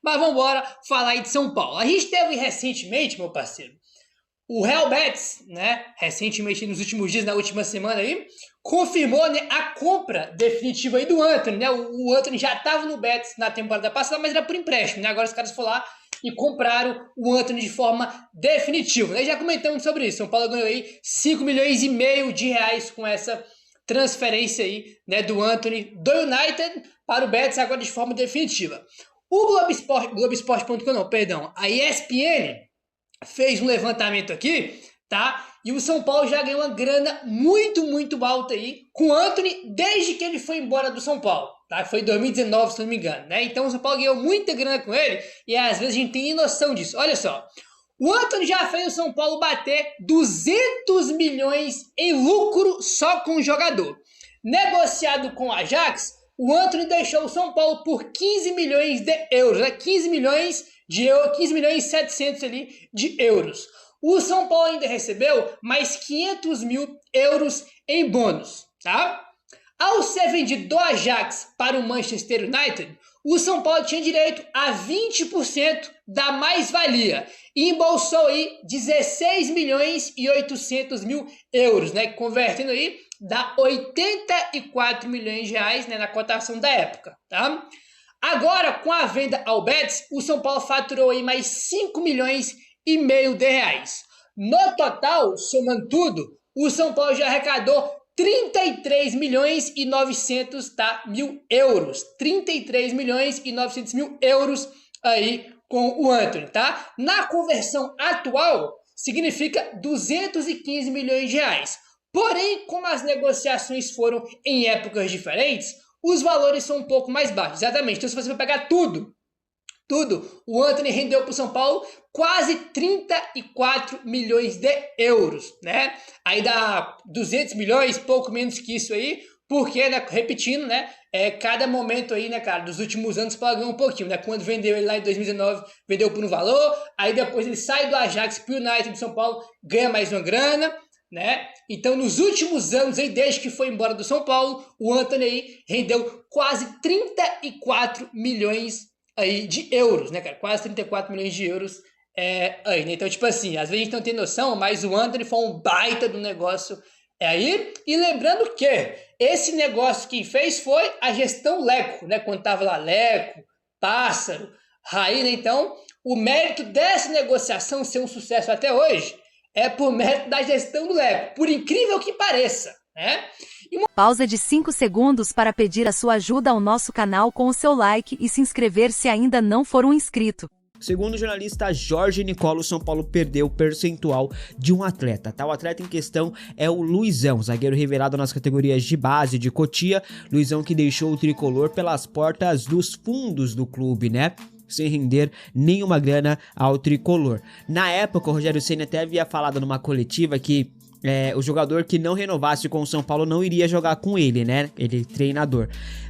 Mas vamos embora falar aí de São Paulo. A gente teve recentemente, meu parceiro, o Real Betis, né, recentemente nos últimos dias, na última semana aí, confirmou, né, a compra definitiva aí do Antony, né? O Antony já estava no Betis na temporada passada, mas era por empréstimo, né? Agora os caras foram lá e compraram o Antony de forma definitiva, né? Já comentamos sobre isso. São Paulo ganhou aí 5,5 milhões de reais com essa transferência aí, né, do Antony do United para o Betis agora de forma definitiva. O Globoesporte.com não, perdão, a ESPN fez um levantamento aqui, tá? E o São Paulo já ganhou uma grana muito alta aí com o Antony desde que ele foi embora do São Paulo, tá? Foi em 2019, se não me engano, né? Então o São Paulo ganhou muita grana com ele e às vezes a gente tem noção disso. Olha só, o Antony já fez o São Paulo bater 200 milhões em lucro só com o jogador. Negociado com o Ajax, o Antony deixou o São Paulo por 15 milhões de euros, né? 15 milhões e 700 ali de euros. O São Paulo ainda recebeu mais 500 mil euros em bônus, tá? Ao ser vendido do Ajax para o Manchester United, o São Paulo tinha direito a 20% da mais-valia e embolsou aí 16 milhões e 800 mil euros, né? Convertendo aí, dá 84 milhões de reais, né, na cotação da época, tá? Agora, com a venda ao Betis, o São Paulo faturou aí mais 5 milhões e meio de reais. No total, somando tudo, o São Paulo já arrecadou 33 milhões e 900 mil euros. 33 milhões e 900 mil euros aí com o Antony, tá? Na conversão atual, significa 215 milhões de reais. Porém, como as negociações foram em épocas diferentes, os valores são um pouco mais baixos. Exatamente. Então, se você for pegar tudo, o Antony rendeu para o São Paulo quase 34 milhões de euros, né? Aí dá 200 milhões, pouco menos que isso aí, porque, né, repetindo, né, cada momento aí, né, cara, dos últimos anos pagou um pouquinho, né? Quando vendeu ele lá em 2019, vendeu por um valor, aí depois ele sai do Ajax para o United de São Paulo, ganha mais uma grana, né? Então, nos últimos anos, aí, desde que foi embora do São Paulo, o Antony aí rendeu quase 34 milhões aí de euros, né, cara? Quase 34 milhões de euros aí, né? Então, tipo assim, às vezes a gente não tem noção, mas o Antony foi um baita do negócio aí. E lembrando que esse negócio que fez foi a gestão Leco, né? Quando tava lá Leco, Pássaro, Raí, né? Então, o mérito dessa negociação ser um sucesso até hoje é por mérito da gestão do Leco, por incrível que pareça, né? Pausa de 5 segundos para pedir a sua ajuda ao nosso canal com o seu like e se inscrever se ainda não for um inscrito. Segundo o jornalista Jorge Nicola, o São Paulo perdeu o percentual de um atleta, tá? O atleta em questão é o Luizão, zagueiro revelado nas categorias de base de Cotia, Luizão que deixou o tricolor pelas portas dos fundos do clube, né? Sem render nenhuma grana ao tricolor. Na época, o Rogério Ceni até havia falado numa coletiva que o jogador que não renovasse com o São Paulo não iria jogar com ele, né? Ele treinador.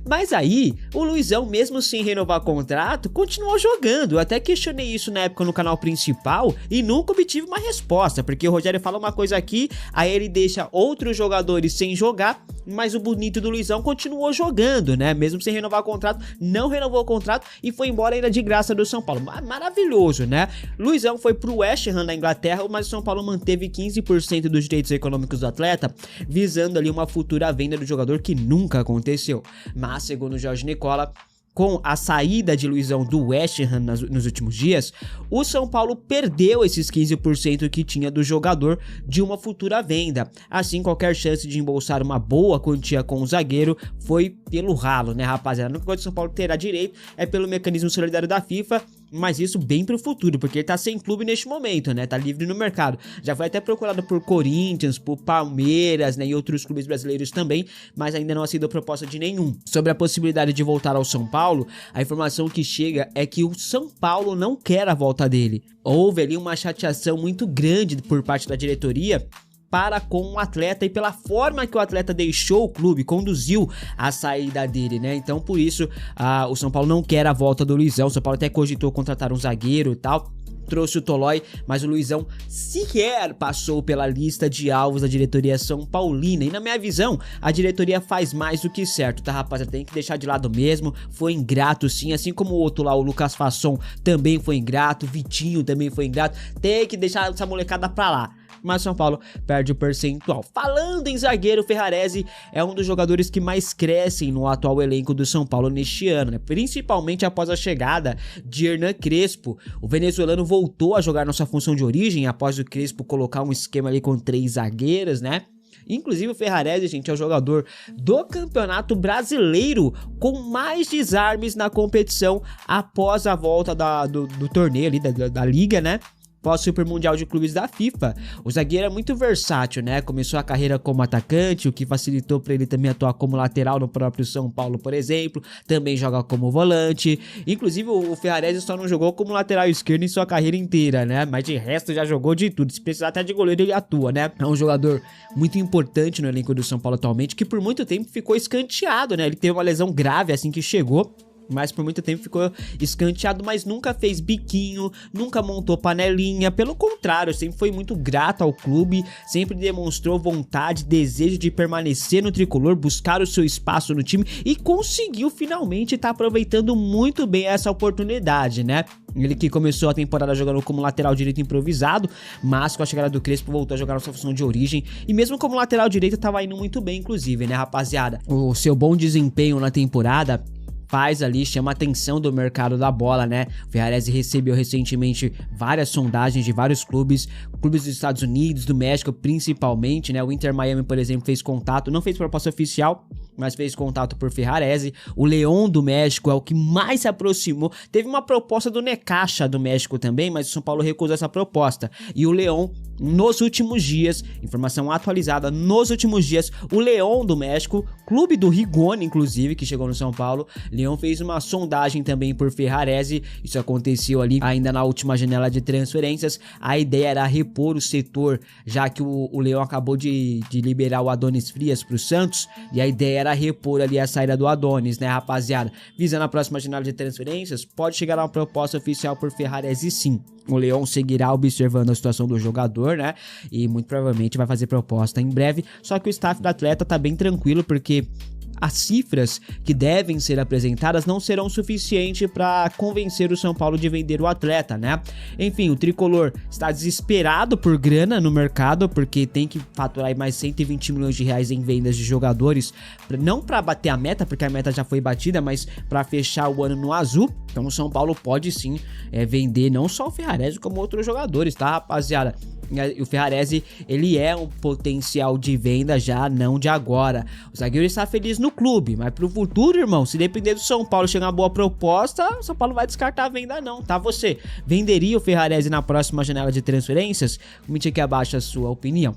Mas aí, o Luizão, mesmo sem renovar contrato, continuou jogando. Eu até questionei isso na época no canal principal e nunca obtive uma resposta, porque o Rogério fala uma coisa aqui, aí ele deixa outros jogadores sem jogar, mas o bonito do Luizão continuou jogando, né? Mesmo sem renovar o contrato, não renovou o contrato e foi embora ainda de graça do São Paulo. Maravilhoso, né? Luizão foi pro West Ham da Inglaterra, mas o São Paulo manteve 15% dos direitos econômicos do atleta, visando ali uma futura venda do jogador que nunca aconteceu. Mas, segundo Jorge Nicola, com a saída de Luizão do West Ham nos últimos dias, o São Paulo perdeu esses 15% que tinha do jogador de uma futura venda. Assim, qualquer chance de embolsar uma boa quantia com o zagueiro foi pelo ralo, né, rapaziada? A única coisa que o São Paulo terá direito é pelo mecanismo solidário da FIFA, mas isso bem pro futuro, porque ele tá sem clube neste momento, né? Tá livre no mercado. Já foi até procurado por Corinthians, por Palmeiras, né? E outros clubes brasileiros também, mas ainda não aceitou proposta de nenhum. Sobre a possibilidade de voltar ao São Paulo, a informação que chega é que o São Paulo não quer a volta dele. Houve ali uma chateação muito grande por parte da diretoria para com o atleta e pela forma que o atleta deixou o clube, conduziu a saída dele, né? Então, por isso, o São Paulo não quer a volta do Luizão. O São Paulo até cogitou contratar um zagueiro e tal. trouxe o Tolói, mas o Luizão sequer passou pela lista de alvos da diretoria São Paulina. E na minha visão, a diretoria faz mais do que certo, tá, rapaziada? Tem que deixar de lado mesmo. Foi ingrato, sim, assim como o outro lá, o Lucas Fasson, também foi ingrato, Vitinho também foi ingrato. Tem que deixar essa molecada pra lá. Mas São Paulo perde o percentual. Falando em zagueiro, Ferrarese é um dos jogadores que mais crescem no atual elenco do São Paulo neste ano, né? Principalmente após a chegada de Hernan Crespo. O venezuelano voltou a jogar na sua função de origem após o Crespo colocar um esquema ali com 3 zagueiras, né? Inclusive o Ferrarese, gente, é o jogador do Campeonato Brasileiro com mais desarmes na competição após a volta do torneio ali, da liga, né? Pós-Super Mundial de Clubes da FIFA. O zagueiro é muito versátil, né? Começou a carreira como atacante, o que facilitou para ele também atuar como lateral no próprio São Paulo, por exemplo. Também joga como volante. Inclusive, o Ferrarese só não jogou como lateral esquerdo em sua carreira inteira, né? Mas de resto já jogou de tudo. Se precisar até de goleiro, ele atua, né? É um jogador muito importante no elenco do São Paulo atualmente, que por muito tempo ficou escanteado, né? Ele teve uma lesão grave assim que chegou, mas por muito tempo ficou escanteado, mas nunca fez biquinho, nunca montou panelinha, pelo contrário, sempre foi muito grato ao clube, sempre demonstrou vontade, desejo de permanecer no tricolor, buscar o seu espaço no time e conseguiu finalmente estar aproveitando muito bem essa oportunidade, né? Ele que começou a temporada jogando como lateral direito improvisado, mas com a chegada do Crespo voltou a jogar na sua função de origem e mesmo como lateral direito tava indo muito bem, inclusive, né, rapaziada? O seu bom desempenho na temporada faz ali, chama a atenção do mercado da bola, né? O Ferrarese recebeu recentemente várias sondagens de vários clubes dos Estados Unidos, do México principalmente, né? O Inter Miami, por exemplo, fez contato, não fez proposta oficial, mas fez contato por Ferrarese. O León do México é o que mais se aproximou. Teve uma proposta do Necaxa do México também, mas o São Paulo recusou essa proposta. E o León, nos últimos dias, informação atualizada, nos últimos dias, o León do México, clube do Rigoni, inclusive, que chegou no São Paulo, León fez uma sondagem também por Ferrarese. Isso aconteceu ali ainda na última janela de transferências. A ideia era repor o setor, já que o León acabou de liberar o Adonis Frias para o Santos, e a ideia era repor ali a saída do Adonis, né, rapaziada? Visando a próxima janela de transferências, pode chegar a uma proposta oficial por Ferrarese, sim. O León seguirá observando a situação do jogador, né? E muito provavelmente vai fazer proposta em breve. Só que o staff do atleta tá bem tranquilo, porque as cifras que devem ser apresentadas não serão suficientes para convencer o São Paulo de vender o atleta, né? Enfim, o tricolor está desesperado por grana no mercado, porque tem que faturar mais 120 milhões de reais em vendas de jogadores, não para bater a meta, porque a meta já foi batida, mas para fechar o ano no azul. Então o São Paulo pode sim vender não só o Ferrarese, como outros jogadores, tá, rapaziada? O Ferrarese, ele é um potencial de venda já, não de agora. O zagueiro está feliz no clube, mas pro futuro, irmão, se depender do São Paulo chegar uma boa proposta, o São Paulo vai descartar a venda não, tá? Você venderia o Ferrarese na próxima janela de transferências? Comente aqui abaixo a sua opinião.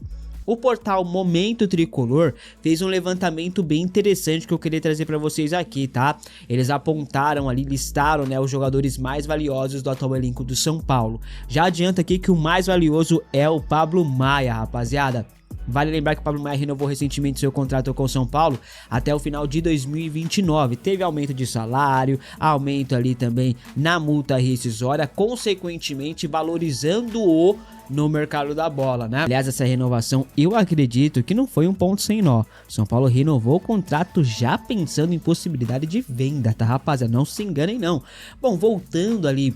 O portal Momento Tricolor fez um levantamento bem interessante que eu queria trazer para vocês aqui, tá? Eles apontaram ali, listaram, né, os jogadores mais valiosos do atual elenco do São Paulo. Já adianta aqui que o mais valioso é o Pablo Maia, rapaziada. Vale lembrar que o Pablo Maia renovou recentemente seu contrato com o São Paulo até o final de 2029. Teve aumento de salário, aumento ali também na multa rescisória, consequentemente valorizando-o no mercado da bola, né? Aliás, essa renovação eu acredito que não foi um ponto sem nó. São Paulo renovou o contrato já pensando em possibilidade de venda, tá, rapaziada? Não se enganem não. Bom, voltando ali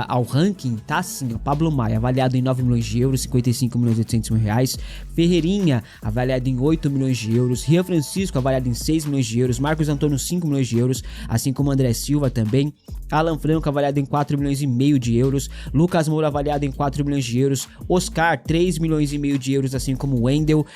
ao ranking, tá assim, o Pablo Maia avaliado em 9 milhões de euros, 55 milhões e 800 mil reais, Ferreirinha avaliado em 8 milhões de euros, Rian Francisco avaliado em 6 milhões de euros, Marcos Antônio 5 milhões de euros, assim como André Silva também, Alan Franco avaliado em 4 milhões e meio de euros, Lucas Moura avaliado em 4 milhões de euros, Oscar 3 milhões e meio de euros, assim como o Wendel,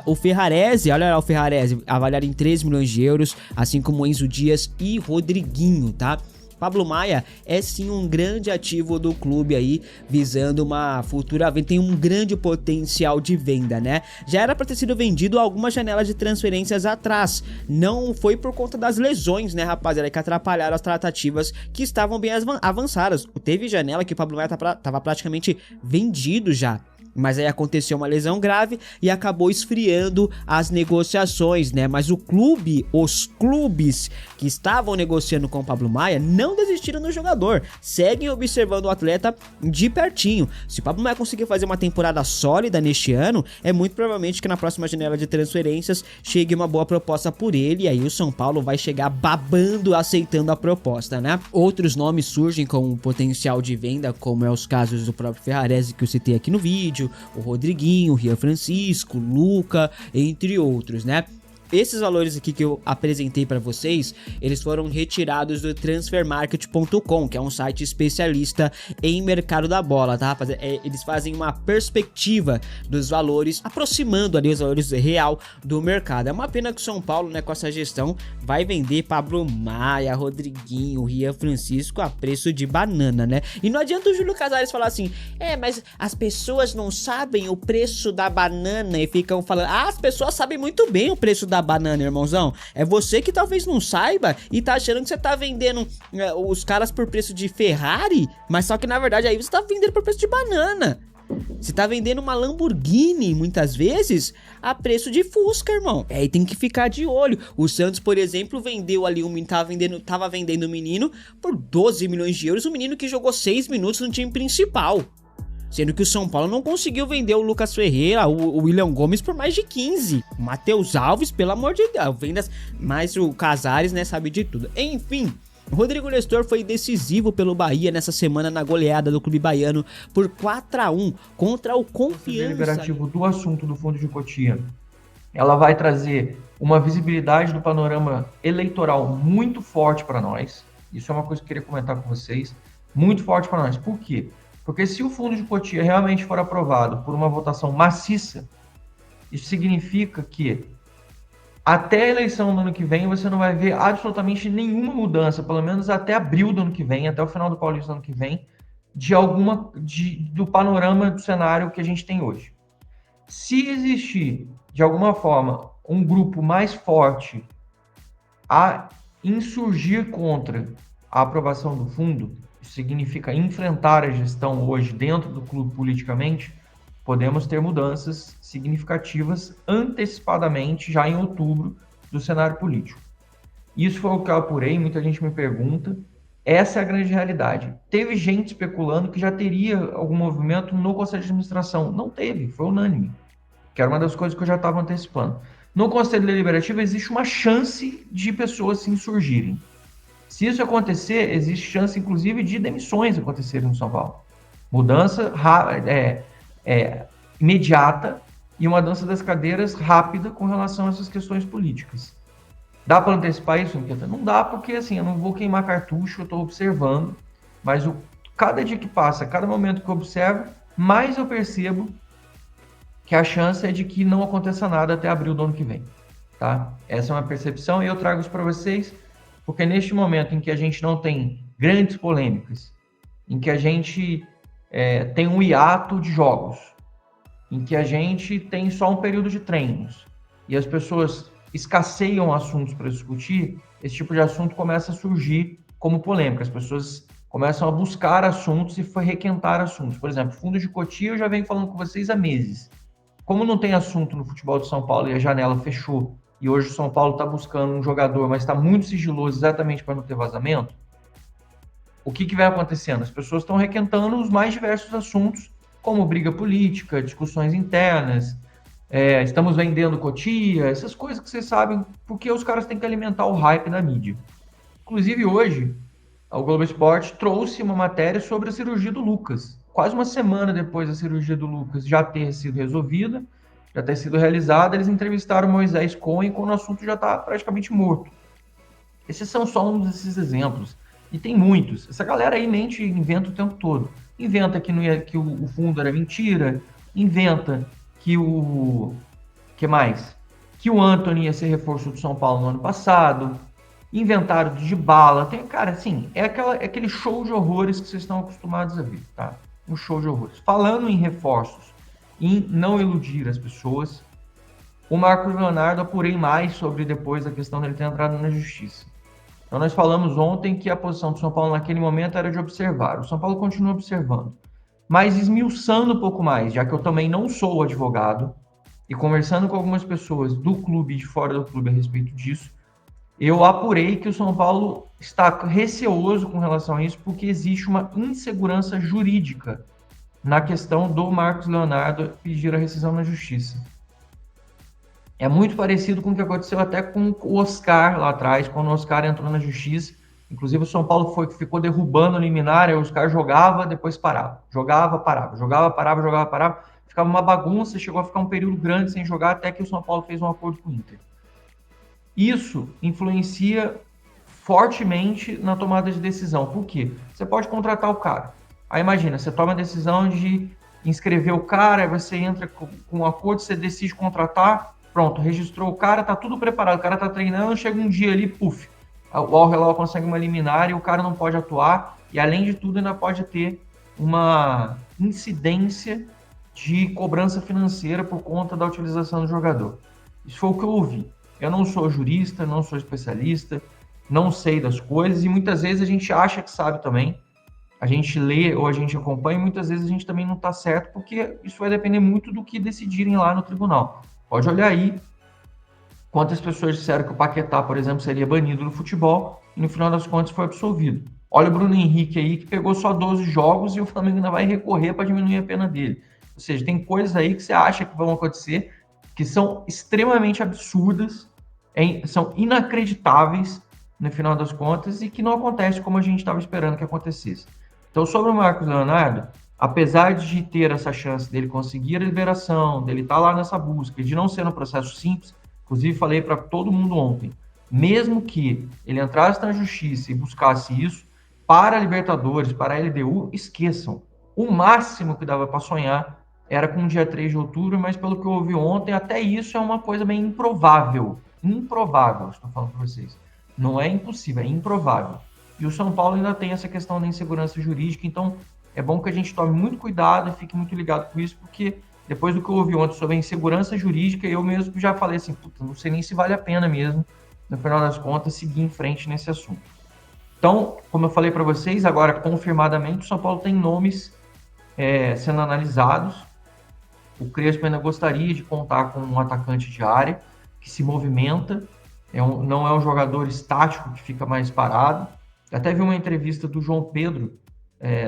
o Ferrarese, olha lá o Ferrarese, avaliado em 3 milhões de euros, assim como o Enzo Dias e Rodriguinho, tá? Pablo Maia é sim um grande ativo do clube aí, visando uma futura venda, tem um grande potencial de venda, né? Já era para ter sido vendido algumas janelas de transferências atrás, não foi por conta das lesões, né, rapaziada, que atrapalharam as tratativas que estavam bem avançadas. Teve janela que o Pablo Maia tava praticamente vendido já. Mas aí aconteceu uma lesão grave e acabou esfriando as negociações, né? Mas os clubes que estavam negociando com o Pablo Maia não desistiram do jogador, seguem observando o atleta de pertinho. Se o Pablo Maia conseguir fazer uma temporada sólida neste ano, é muito provavelmente que na próxima janela de transferências chegue uma boa proposta por ele, e aí o São Paulo vai chegar babando, aceitando a proposta, né? Outros nomes surgem com potencial de venda, como é os casos do próprio Ferrarese que eu citei aqui no vídeo, o Rodriguinho, o Rian Francisco, Luca, entre outros, né? Esses valores aqui que eu apresentei para vocês, eles foram retirados do transfermarket.com, que é um site especialista em mercado da bola, tá, rapaz? Eles fazem uma perspectiva dos valores, aproximando ali os valores real do mercado. É uma pena que o São Paulo, né, com essa gestão, vai vender Pablo Maia, Rodriguinho, Rian Francisco a preço de banana, né? E não adianta o Júlio Casares falar assim, mas as pessoas não sabem o preço da banana e ficam falando, as pessoas sabem muito bem o preço da banana, irmãozão. É você que talvez não saiba e tá achando que você tá vendendo os caras por preço de Ferrari, mas só que na verdade aí você tá vendendo por preço de banana. Você tá vendendo uma Lamborghini, muitas vezes, a preço de Fusca, irmão. Aí tem que ficar de olho. O Santos, por exemplo, vendeu ali tava vendendo um menino por 12 milhões de euros, um menino que jogou 6 minutos no time principal. Sendo que o São Paulo não conseguiu vender o Lucas Ferreira, o William Gomes por mais de 15. O Matheus Alves, pelo amor de Deus, vendas, mas o Casares, né, sabe de tudo. Enfim, o Rodrigo Nestor foi decisivo pelo Bahia nessa semana na goleada do clube baiano por 4-1 contra o Confiança. O deliberativo do assunto do Fundo de Cotia, ela vai trazer uma visibilidade do panorama eleitoral muito forte para nós. Isso é uma coisa que eu queria comentar com vocês. Muito forte para nós. Por quê? Porque se o Fundo de Cotia realmente for aprovado por uma votação maciça, isso significa que até a eleição do ano que vem você não vai ver absolutamente nenhuma mudança, pelo menos até abril do ano que vem, até o final do Paulista do ano que vem, do panorama do cenário que a gente tem hoje. Se existir, de alguma forma, um grupo mais forte a insurgir contra a aprovação do fundo, significa enfrentar a gestão hoje dentro do clube politicamente, podemos ter mudanças significativas antecipadamente, já em outubro, do cenário político. Isso foi o que eu apurei, muita gente me pergunta, essa é a grande realidade. Teve gente especulando que já teria algum movimento no Conselho de Administração. Não teve, foi unânime, que era uma das coisas que eu já estava antecipando. No Conselho Deliberativo existe uma chance de pessoas se insurgirem. Se isso acontecer, existe chance, inclusive, de demissões acontecerem no São Paulo. Mudança imediata e uma dança das cadeiras rápida com relação a essas questões políticas. Dá para antecipar isso, Nikita? Não dá, porque assim, eu não vou queimar cartucho, eu estou observando, mas cada dia que passa, cada momento que eu observo, mais eu percebo que a chance é de que não aconteça nada até abril do ano que vem. Tá? Essa é uma percepção e eu trago isso para vocês, porque neste momento em que a gente não tem grandes polêmicas, em que a gente tem um hiato de jogos, em que a gente tem só um período de treinos, e as pessoas escasseiam assuntos para discutir, esse tipo de assunto começa a surgir como polêmica. As pessoas começam a buscar assuntos e requentar assuntos. Por exemplo, fundo de Cotia, eu já venho falando com vocês há meses. Como não tem assunto no futebol de São Paulo e a janela fechou, e hoje o São Paulo está buscando um jogador, mas está muito sigiloso exatamente para não ter vazamento, o que vai acontecendo? As pessoas estão requentando os mais diversos assuntos, como briga política, discussões internas, estamos vendendo Cotia, essas coisas que vocês sabem, porque os caras têm que alimentar o hype da mídia. Inclusive hoje, o Globo Esporte trouxe uma matéria sobre a cirurgia do Lucas. Quase uma semana depois da cirurgia do Lucas já ter sido resolvida, já ter sido realizada, eles entrevistaram Moisés Cohen quando o assunto já está praticamente morto. Esses são só um desses exemplos. E tem muitos. Essa galera aí mente e inventa o tempo todo. Inventa que o fundo era mentira, inventa que que o Antony ia ser reforço do São Paulo no ano passado, inventaram de bala. Cara, assim, é aquele show de horrores que vocês estão acostumados a ver, tá? Um show de horrores. Falando em reforços, em não iludir as pessoas, o Marcos Leonardo apurei mais sobre depois a questão dele ter entrado na justiça. Então nós falamos ontem que a posição do São Paulo naquele momento era de observar. O São Paulo continua observando. Mas esmiuçando um pouco mais, já que eu também não sou advogado, e conversando com algumas pessoas do clube e de fora do clube a respeito disso, eu apurei que o São Paulo está receoso com relação a isso, porque existe uma insegurança jurídica na questão do Marcos Leonardo pedir a rescisão na justiça. É muito parecido com o que aconteceu até com o Oscar lá atrás, quando o Oscar entrou na justiça. Inclusive o São Paulo ficou derrubando o liminar, aí o Oscar jogava, depois parava. Jogava, parava, jogava, parava, jogava, parava. Ficava uma bagunça, chegou a ficar um período grande sem jogar, até que o São Paulo fez um acordo com o Inter. Isso influencia fortemente na tomada de decisão. Por quê? Você pode contratar o cara. Aí imagina, você toma a decisão de inscrever o cara, aí você entra com um acordo, você decide contratar, pronto, registrou o cara, tá tudo preparado, o cara tá treinando, chega um dia ali, puf, o Al-Hilal consegue uma liminar e o cara não pode atuar, e além de tudo ainda pode ter uma incidência de cobrança financeira por conta da utilização do jogador. Isso foi o que eu ouvi. Eu não sou jurista, não sou especialista, não sei das coisas, e muitas vezes a gente acha que sabe também, a gente lê ou a gente acompanha, e muitas vezes a gente também não está certo, porque isso vai depender muito do que decidirem lá no tribunal. Pode olhar aí quantas pessoas disseram que o Paquetá, por exemplo, seria banido do futebol, e no final das contas foi absolvido. Olha o Bruno Henrique aí, que pegou só 12 jogos e o Flamengo ainda vai recorrer para diminuir a pena dele. Ou seja, tem coisas aí que você acha que vão acontecer, que são extremamente absurdas, são inacreditáveis no final das contas e que não acontece como a gente estava esperando que acontecesse. Então, sobre o Marcos Leonardo, apesar de ter essa chance dele conseguir a liberação, dele estar lá nessa busca, de não ser um processo simples, inclusive falei para todo mundo ontem, mesmo que ele entrasse na justiça e buscasse isso, para a Libertadores, para a LDU, esqueçam. O máximo que dava para sonhar era com o dia 3 de outubro, mas pelo que eu ouvi ontem, até isso é uma coisa bem improvável. Improvável, estou falando para vocês. Não é impossível, é improvável. E o São Paulo ainda tem essa questão da insegurança jurídica, então é bom que a gente tome muito cuidado e fique muito ligado com isso, porque depois do que eu ouvi ontem sobre a insegurança jurídica, eu mesmo já falei assim, puta, não sei nem se vale a pena mesmo, no final das contas, seguir em frente nesse assunto. Então, como eu falei para vocês, agora confirmadamente, o São Paulo tem nomes sendo analisados. O Crespo ainda gostaria de contar com um atacante de área que se movimenta, não é um jogador estático que fica mais parado. Até vi uma entrevista do João Pedro,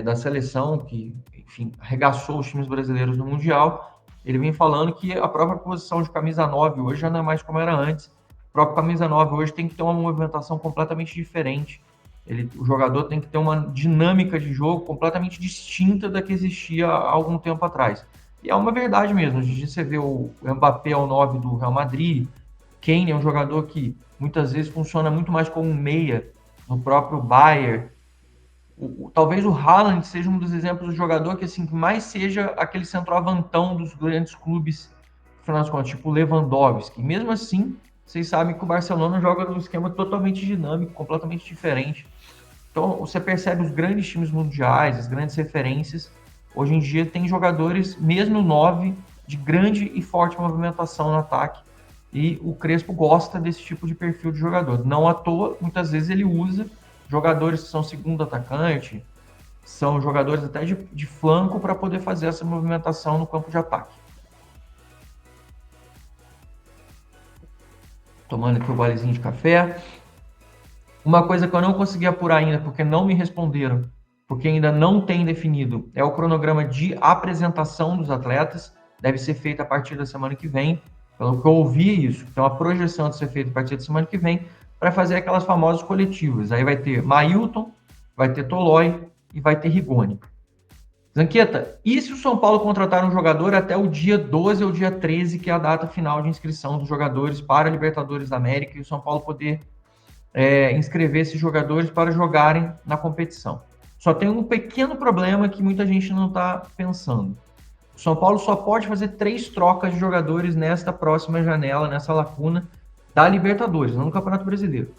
da seleção, que, enfim, arregaçou os times brasileiros no Mundial. Ele vem falando que a própria posição de camisa 9 hoje já não é mais como era antes. O próprio camisa 9 hoje tem que ter uma movimentação completamente diferente. O jogador tem que ter uma dinâmica de jogo completamente distinta da que existia há algum tempo atrás. E é uma verdade mesmo. Hoje você vê o Mbappé ao 9 do Real Madrid, Kane é um jogador que muitas vezes funciona muito mais como um meia no próprio Bayern. Talvez o Haaland seja um dos exemplos do jogador que, assim, que mais seja aquele centroavantão dos grandes clubes, no final das contas, tipo o Lewandowski. Mesmo assim, vocês sabem que o Barcelona joga num esquema totalmente dinâmico, completamente diferente. Então, você percebe os grandes times mundiais, as grandes referências. Hoje em dia tem jogadores, mesmo 9, de grande e forte movimentação no ataque. E o Crespo gosta desse tipo de perfil de jogador. Não à toa, muitas vezes ele usa jogadores que são segundo atacante, são jogadores até de flanco para poder fazer essa movimentação no campo de ataque. Tomando aqui o golezinho de café. Uma coisa que eu não consegui apurar ainda, porque não me responderam, porque ainda não tem definido, é o cronograma de apresentação dos atletas. Deve ser feito a partir da semana que vem. Pelo que eu ouvi isso, então a projeção de ser feita a partir da semana que vem, para fazer aquelas famosas coletivas. Aí vai ter Mailton, vai ter Tolói e vai ter Rigoni. Zanqueta, e se o São Paulo contratar um jogador até o dia 12 ou dia 13, que é a data final de inscrição dos jogadores para a Libertadores da América, e o São Paulo poder inscrever esses jogadores para jogarem na competição? Só tem um pequeno problema que muita gente não está pensando. O São Paulo só pode fazer 3 trocas de jogadores nesta próxima janela, nessa lacuna da Libertadores, não no Campeonato Brasileiro.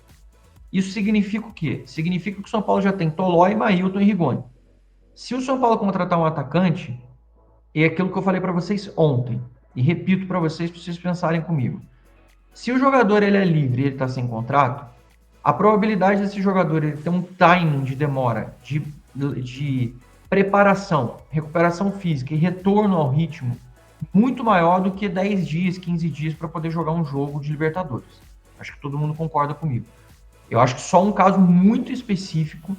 Isso significa o quê? Significa que o São Paulo já tem Tolói, Mailton e Rigoni. Se o São Paulo contratar um atacante, é aquilo que eu falei para vocês ontem, e repito para vocês pensarem comigo. Se o jogador ele é livre e ele está sem contrato, a probabilidade desse jogador ele ter um timing de demora de preparação, recuperação física e retorno ao ritmo muito maior do que 10 dias, 15 dias para poder jogar um jogo de Libertadores. Acho que todo mundo concorda comigo. Eu acho que só um caso muito específico,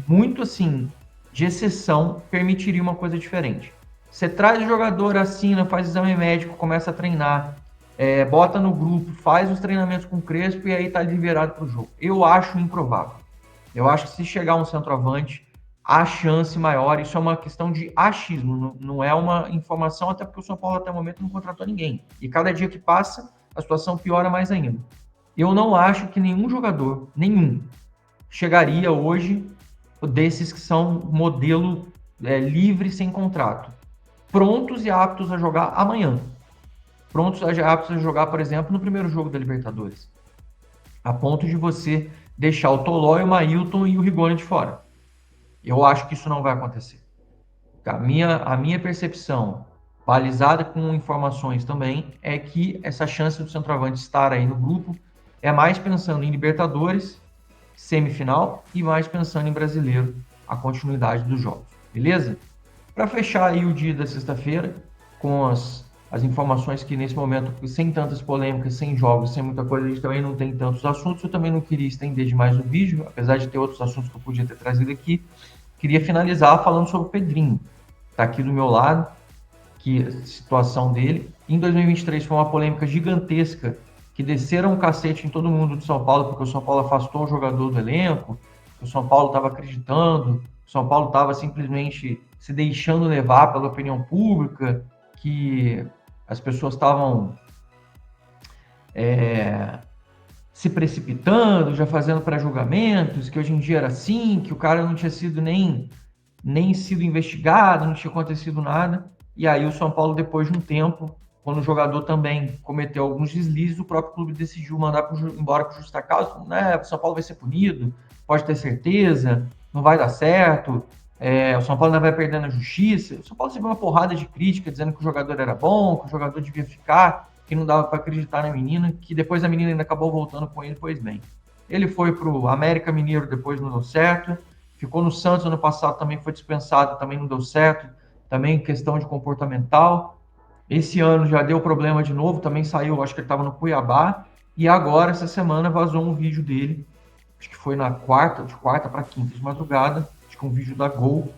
muito assim, de exceção, permitiria uma coisa diferente. Você traz o jogador, assina, faz exame médico, começa a treinar, bota no grupo, faz os treinamentos com o Crespo e aí tá liberado para o jogo. Eu acho improvável. Eu acho que se chegar um centroavante, a chance maior, isso é uma questão de achismo, não é uma informação, até porque o São Paulo até o momento não contratou ninguém. E cada dia que passa, a situação piora mais ainda. Eu não acho que nenhum jogador, chegaria hoje desses que são modelo livre, sem contrato, prontos e aptos a jogar amanhã. Prontos e aptos a jogar, por exemplo, no primeiro jogo da Libertadores. A ponto de você deixar o Tolói, o Mailton e o Rigoni de fora. Eu acho que isso não vai acontecer. A minha percepção, balizada com informações também, é que essa chance do centroavante estar aí no grupo é mais pensando em Libertadores, semifinal, e mais pensando em Brasileiro, a continuidade dos jogos. Beleza? Para fechar aí o dia da sexta-feira, com as informações que nesse momento, sem tantas polêmicas, sem jogos, sem muita coisa, a gente também não tem tantos assuntos. Eu também não queria estender demais o vídeo, apesar de ter outros assuntos que eu podia ter trazido aqui. Queria finalizar falando sobre o Pedrinho. Está aqui do meu lado, que a situação dele. Em 2023 foi uma polêmica gigantesca, que desceram um cacete em todo mundo de São Paulo, porque o São Paulo afastou o jogador do elenco, o São Paulo estava acreditando, o São Paulo estava simplesmente se deixando levar pela opinião pública, que as pessoas estavam se precipitando, já fazendo pré-julgamentos, que hoje em dia era assim, que o cara não tinha sido nem sido investigado, não tinha acontecido nada. E aí o São Paulo, depois de um tempo, quando o jogador também cometeu alguns deslizes, o próprio clube decidiu mandar embora com justa causa. O São Paulo vai ser punido, pode ter certeza, não vai dar certo, o São Paulo ainda vai perder na justiça. O São Paulo recebeu uma porrada de crítica dizendo que o jogador era bom, que o jogador devia ficar, que não dava para acreditar na menina, que depois a menina ainda acabou voltando com ele, pois bem. Ele foi para o América Mineiro, depois não deu certo, ficou no Santos ano passado, também foi dispensado, também não deu certo, também questão de comportamental. Esse ano já deu problema de novo, também saiu, acho que ele estava no Cuiabá, e agora, essa semana, vazou um vídeo dele, acho que foi de quarta para quinta de madrugada, acho que um vídeo da Gol,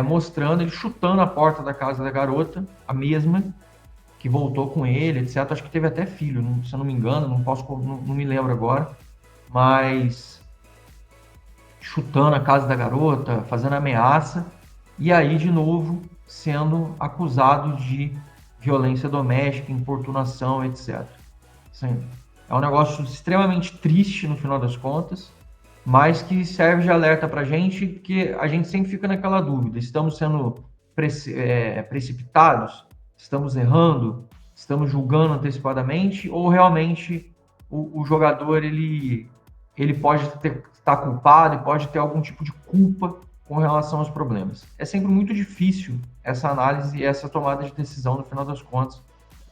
mostrando ele chutando a porta da casa da garota, a mesma, que voltou com ele, etc. Acho que teve até filho, se eu não me engano, não me lembro agora, mas chutando a casa da garota, fazendo ameaça, e aí, de novo, sendo acusado de violência doméstica, importunação, etc. Assim, é um negócio extremamente triste, no final das contas, mas que serve de alerta para a gente, que a gente sempre fica naquela dúvida: estamos sendo precipitados? Estamos errando? Estamos julgando antecipadamente? Ou realmente o jogador ele pode estar culpado e pode ter algum tipo de culpa com relação aos problemas? É sempre muito difícil essa análise e essa tomada de decisão no final das contas,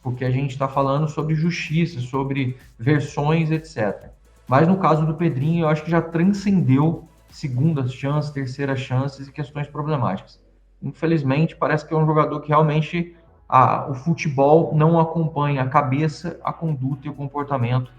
porque a gente está falando sobre justiça, sobre versões, etc. Mas no caso do Pedrinho, eu acho que já transcendeu segundas chances, terceiras chances e questões problemáticas. Infelizmente, parece que é um jogador que realmente o futebol não acompanha a cabeça, a conduta e o comportamento.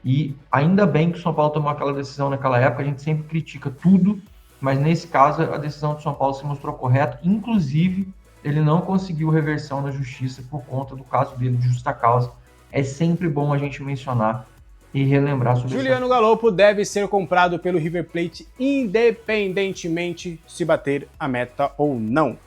E ainda bem que o São Paulo tomou aquela decisão naquela época. A gente sempre critica tudo, mas nesse caso a decisão do São Paulo se mostrou correta. Inclusive, ele não conseguiu reversão na justiça por conta do caso dele de justa causa. É sempre bom a gente mencionar e relembrar sobre isso. Juliano Galopo deve ser comprado pelo River Plate independentemente se bater a meta ou não.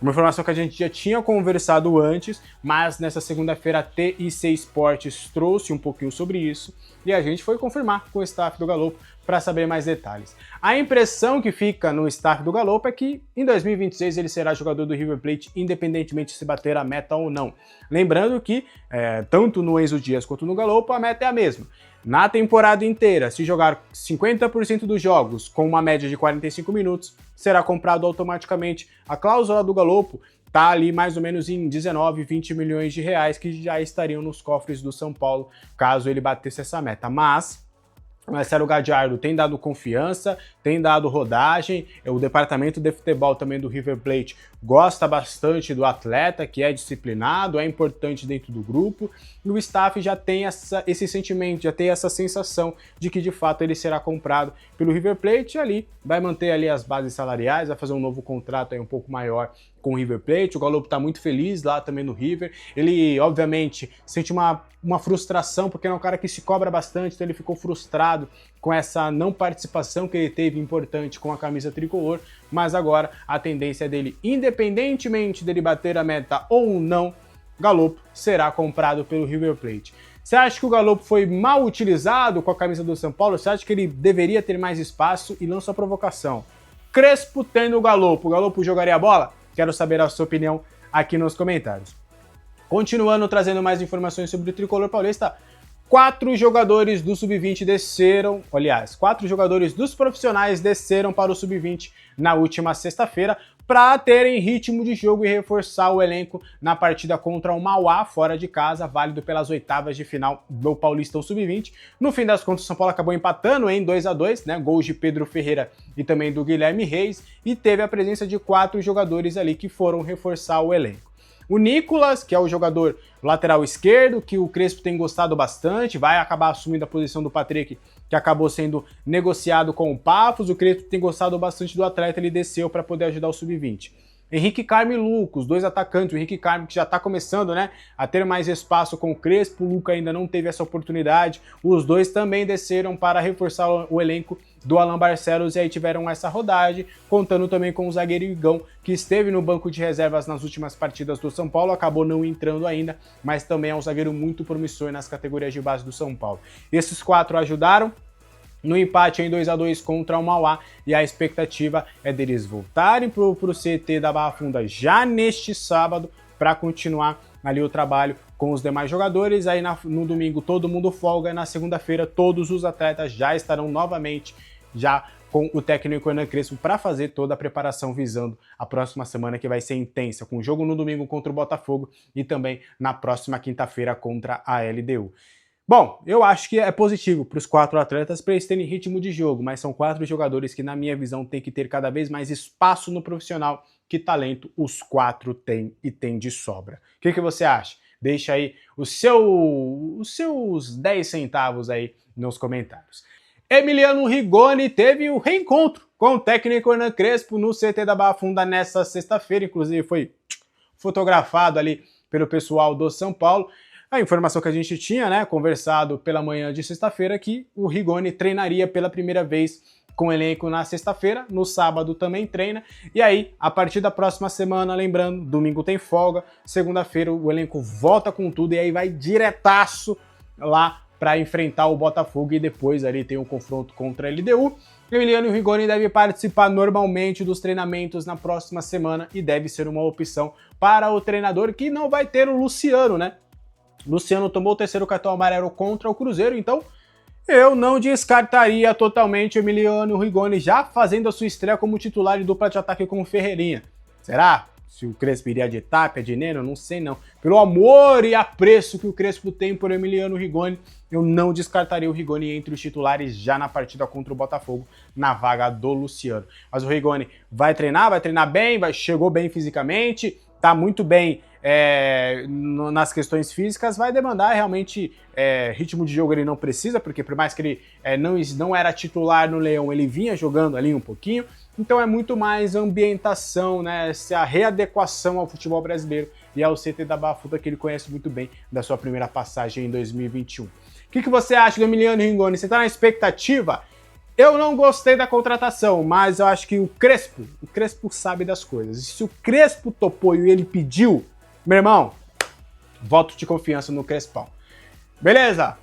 Uma informação que a gente já tinha conversado antes, mas nessa segunda-feira a TIC Esportes trouxe um pouquinho sobre isso e a gente foi confirmar com o staff do Galopo para saber mais detalhes. A impressão que fica no staff do Galopo é que em 2026 ele será jogador do River Plate independentemente se bater a meta ou não. Lembrando que tanto no Enzo Dias quanto no Galopo a meta é a mesma. Na temporada inteira, se jogar 50% dos jogos com uma média de 45 minutos, será comprado automaticamente. A cláusula do Galopo está ali mais ou menos em 19, 20 milhões de reais que já estariam nos cofres do São Paulo, caso ele batesse essa meta. Mas O Marcelo Gadiardo tem dado confiança, tem dado rodagem, o departamento de futebol também do River Plate gosta bastante do atleta, que é disciplinado, é importante dentro do grupo, e o staff já tem esse sentimento, já tem essa sensação de que de fato ele será comprado pelo River Plate e ali vai manter ali as bases salariais, vai fazer um novo contrato aí um pouco maior com o River Plate. O Galopo está muito feliz lá também no River, ele obviamente sente uma frustração, porque é um cara que se cobra bastante, então ele ficou frustrado com essa não participação que ele teve importante com a camisa tricolor, mas agora a tendência dele, independentemente dele bater a meta ou não, Galopo será comprado pelo River Plate. Você acha que o Galopo foi mal utilizado com a camisa do São Paulo? Você acha que ele deveria ter mais espaço? E lança a provocação. Crespo tendo o Galopo jogaria a bola? Quero saber a sua opinião aqui nos comentários. Continuando trazendo mais informações sobre o tricolor paulista, 4 jogadores do Sub-20 desceram, aliás, 4 jogadores dos profissionais desceram para o Sub-20 na última sexta-feira para terem ritmo de jogo e reforçar o elenco na partida contra o Mauá, fora de casa, válido pelas oitavas de final do Paulistão Sub-20. No fim das contas, o São Paulo acabou empatando em 2-2, né? Gols de Pedro Ferreira e também do Guilherme Reis, e teve a presença de 4 jogadores ali que foram reforçar o elenco. O Nicolas, que é o jogador lateral esquerdo, que o Crespo tem gostado bastante, vai acabar assumindo a posição do Patrick, que acabou sendo negociado com o Paphos. O Crespo tem gostado bastante do atleta, ele desceu para poder ajudar o Sub-20. Henrique Carmo e Lucas, 2 atacantes, o Henrique Carmo que já está começando, né, a ter mais espaço com o Crespo, o Lucas ainda não teve essa oportunidade, os dois também desceram para reforçar o elenco do Alan Barcelos e aí tiveram essa rodagem, contando também com o zagueiro Igão, que esteve no banco de reservas nas últimas partidas do São Paulo, acabou não entrando ainda, mas também é um zagueiro muito promissor nas categorias de base do São Paulo. Esses 4 ajudaram no empate em 2-2 contra o Mauá, e a expectativa é deles voltarem para o CT da Barra Funda já neste sábado para continuar ali o trabalho com os demais jogadores. Aí no domingo todo mundo folga, e na segunda-feira todos os atletas já estarão novamente já com o técnico Hernan Crespo para fazer toda a preparação visando a próxima semana, que vai ser intensa, com o jogo no domingo contra o Botafogo e também na próxima quinta-feira contra a LDU. Bom, eu acho que é positivo para os 4 atletas para eles terem ritmo de jogo, mas são 4 jogadores que, na minha visão, têm que ter cada vez mais espaço no profissional, que talento os 4 têm e têm de sobra. O que você acha? Deixa aí os seus 10 centavos aí nos comentários. Emiliano Rigoni teve o reencontro com o técnico Hernan Crespo no CT da Barra Funda nessa sexta-feira, inclusive foi fotografado ali pelo pessoal do São Paulo. A informação que a gente tinha, né, conversado pela manhã de sexta-feira, que o Rigoni treinaria pela primeira vez com o elenco na sexta-feira, no sábado também treina, e aí, a partir da próxima semana, lembrando, domingo tem folga, segunda-feira o elenco volta com tudo, e aí vai diretaço lá para enfrentar o Botafogo, e depois ali tem um confronto contra a LDU. Emiliano Rigoni deve participar normalmente dos treinamentos na próxima semana, e deve ser uma opção para o treinador, que não vai ter o Luciano, né? Luciano tomou o 3º cartão amarelo contra o Cruzeiro, então eu não descartaria totalmente o Emiliano Rigoni já fazendo a sua estreia como titular de dupla de ataque com o Ferreirinha. Será? Se o Crespo iria de Tapia, de Neno, não sei não. Pelo amor e apreço que o Crespo tem por Emiliano Rigoni, eu não descartaria o Rigoni entre os titulares já na partida contra o Botafogo, na vaga do Luciano. Mas o Rigoni vai treinar bem, chegou bem fisicamente, tá muito bem nas questões físicas, vai demandar realmente ritmo de jogo, ele não precisa, porque por mais que ele não era titular no Leão, ele vinha jogando ali um pouquinho, então é muito mais ambientação, né, essa readequação ao futebol brasileiro e ao CT da Barra Funda, que ele conhece muito bem da sua primeira passagem em 2021. O que você acha do Emiliano Rigoni? Você tá na expectativa? Eu não gostei da contratação, mas eu acho que o Crespo sabe das coisas. E se o Crespo topou e ele pediu, meu irmão, voto de confiança no Crespão. Beleza?